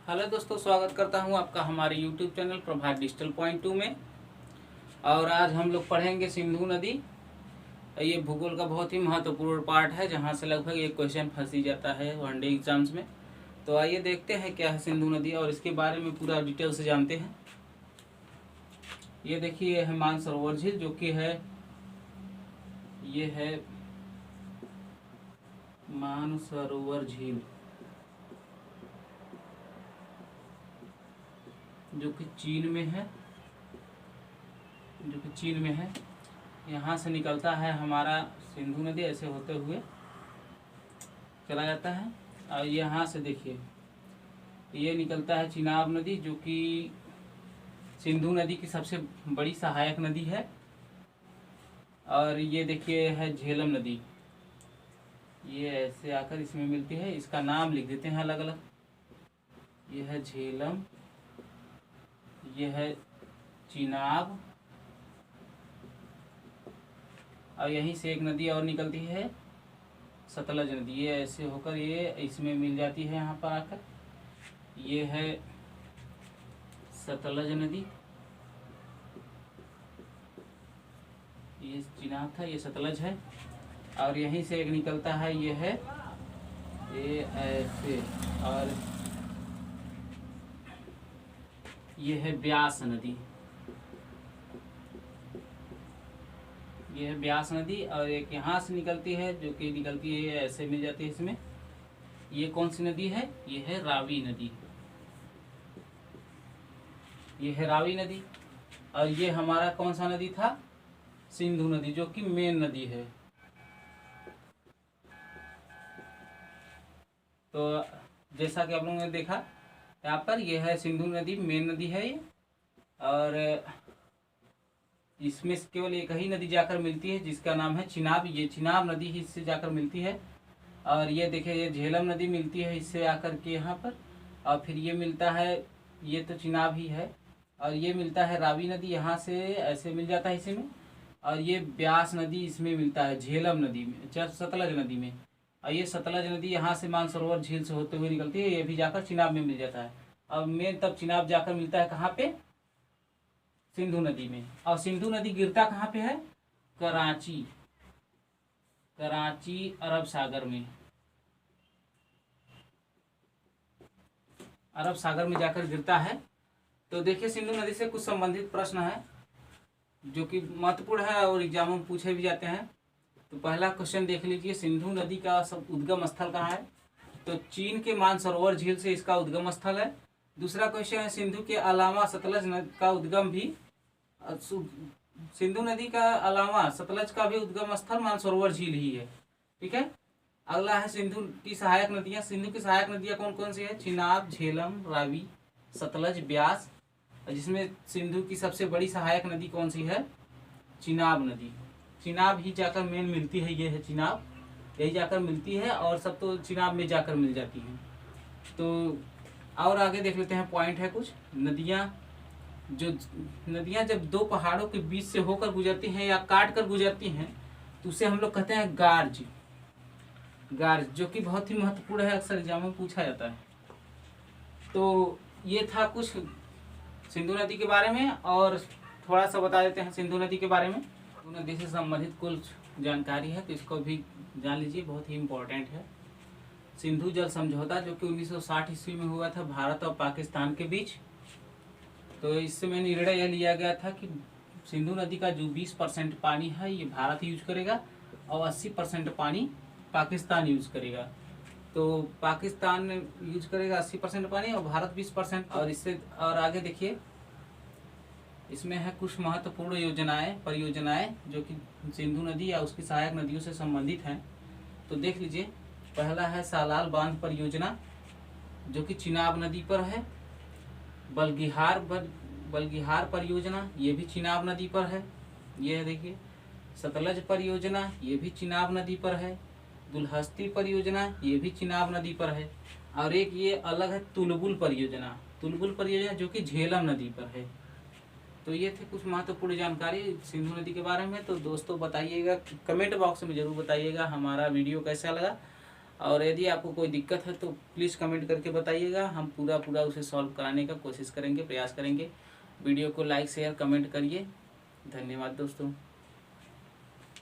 Hello दोस्तों, स्वागत करता हूं आपका हमारे YouTube चैनल प्रभात डिजिटल पॉइंट 2 में। और आज हम लोग पढ़ेंगे सिंधु नदी। ये भूगोल का बहुत ही महत्वपूर्ण पार्ट है, जहां से लगभग एक क्वेश्चन फंस ही जाता है वनडे एग्जाम्स में। तो आइए देखते हैं क्या है सिंधु नदी और इसके बारे में पूरा डिटेल से जानते हैं। ये देखिए, ये है मानसरोवर झील, जो कि है ये है मानसरोवर झील, जो कि चीन में है। यहाँ से निकलता है हमारा सिंधु नदी, ऐसे होते हुए चला जाता है। और यहाँ से देखिए, ये निकलता है चिनाब नदी, जो कि सिंधु नदी की सबसे बड़ी सहायक नदी है। और ये देखिए है झेलम नदी, ये ऐसे आकर इसमें मिलती है। इसका नाम लिख देते हैं अलग अलग। ये है झेलम, ये है चिनाब, और यहीं से एक नदी और निकलती है सतलज नदी। ये ऐसे होकर ये इसमें मिल जाती है यहाँ पर आकर। ये है सतलज नदी, ये चिनाब था, ये सतलज है। और यहीं से एक निकलता है, ये है ये ऐसे, और ये है ब्यास नदी। ये है ब्यास नदी। और एक यहाँ से निकलती है, जो कि निकलती है ऐसे मिल जाती है इसमें। ये कौन सी नदी है? ये है रावी नदी, ये है रावी नदी। और ये हमारा कौन सा नदी था? सिंधु नदी, जो कि मेन नदी है। तो जैसा कि आप लोगों ने देखा यहाँ पर, यह है सिंधु नदी, मेन नदी है ये। और इसमें केवल एक ही नदी जाकर मिलती है, जिसका नाम है चिनाब। ये चिनाब नदी ही इससे जाकर मिलती है। और ये देखिए, ये झेलम नदी मिलती है इससे आकर के यहाँ पर। और फिर ये मिलता है, ये तो चिनाब ही है। और ये मिलता है रावी नदी, यहाँ से ऐसे मिल जाता है इसी में। और ये ब्यास नदी इसमें मिलता है, झेलम नदी में, सतलज नदी में। और ये सतलज नदी यहाँ से मानसरोवर झील से होते हुए निकलती है, ये भी जाकर चिनाब में मिल जाता है। और मेन तब चिनाब जाकर मिलता है कहाँ पे? सिंधु नदी में। और सिंधु नदी गिरता कहाँ पे है? कराची, अरब सागर में। अरब सागर में जाकर गिरता है। तो देखिए, सिंधु नदी से कुछ संबंधित प्रश्न है जो कि महत्वपूर्ण है और एग्जाम में पूछे भी जाते हैं। तो पहला क्वेश्चन देख लीजिए, सिंधु नदी का सब उद्गम स्थल कहाँ है? तो चीन के मानसरोवर झील से इसका उद्गम स्थल है। दूसरा क्वेश्चन है, सिंधु के अलावा सतलज नदी का उद्गम भी, सिंधु नदी का अलावा सतलज का भी उद्गम स्थल मानसरोवर झील ही है। ठीक है। अगला है सिंधु की सहायक नदियां। सिंधु की सहायक नदियां कौन कौन सी है? चिनाब, झेलम, रावी, सतलज, ब्यास। जिसमें सिंधु की सबसे बड़ी सहायक नदी कौन सी है? चिनाब नदी। चिनाब ही जाकर मेन मिलती है, ये है चिनाब, यही जाकर मिलती है। और सब तो चिनाब में जाकर मिल जाती हैं। तो और आगे देख लेते हैं, पॉइंट है कुछ। नदियां जब दो पहाड़ों के बीच से होकर गुजरती हैं या काट कर गुजरती हैं, तो उसे हम लोग कहते हैं गार्ज, जो कि बहुत ही महत्वपूर्ण है, अक्सर एग्जाम में पूछा जाता है। तो ये था कुछ सिंधु नदी के बारे में, और थोड़ा सा बता देते हैं सिंधु नदी के बारे में। सिंधु नदी से संबंधित कुछ जानकारी है, तो इसको भी जान लीजिए, बहुत ही इम्पोर्टेंट है। सिंधु जल समझौता, जो कि 1960 ईस्वी में हुआ था भारत और पाकिस्तान के बीच। तो इससे में निर्णय यह लिया गया था कि सिंधु नदी का जो 20% पानी है, ये भारत यूज करेगा, और 80% पानी पाकिस्तान यूज करेगा। तो पाकिस्तान यूज करेगा 80% पानी और भारत 20%। और इससे और आगे देखिए, इसमें है कुछ महत्वपूर्ण परियोजनाएं जो कि सिंधु नदी या उसकी सहायक नदियों से संबंधित हैं। तो देख लीजिए, पहला है सालाल बांध परियोजना, जो कि चिनाब नदी पर है। बल्गिहार परियोजना, ये भी चिनाब नदी पर है। ये देखिए, सतलज परियोजना, ये भी चिनाब नदी पर है। दुलहस्ती परियोजना, ये भी चिनाब नदी पर है। और एक ये अलग है तुलबुल परियोजना, जो कि झेलम नदी पर है। तो ये थे कुछ महत्वपूर्ण जानकारी सिंधु नदी के बारे में। तो दोस्तों बताइएगा, कमेंट बॉक्स में जरूर बताइएगा हमारा वीडियो कैसा लगा। और यदि आपको कोई दिक्कत है तो प्लीज़ कमेंट करके बताइएगा, हम पूरा उसे सॉल्व कराने का कोशिश करेंगे, प्रयास करेंगे। वीडियो को लाइक शेयर कमेंट करिए। धन्यवाद दोस्तों।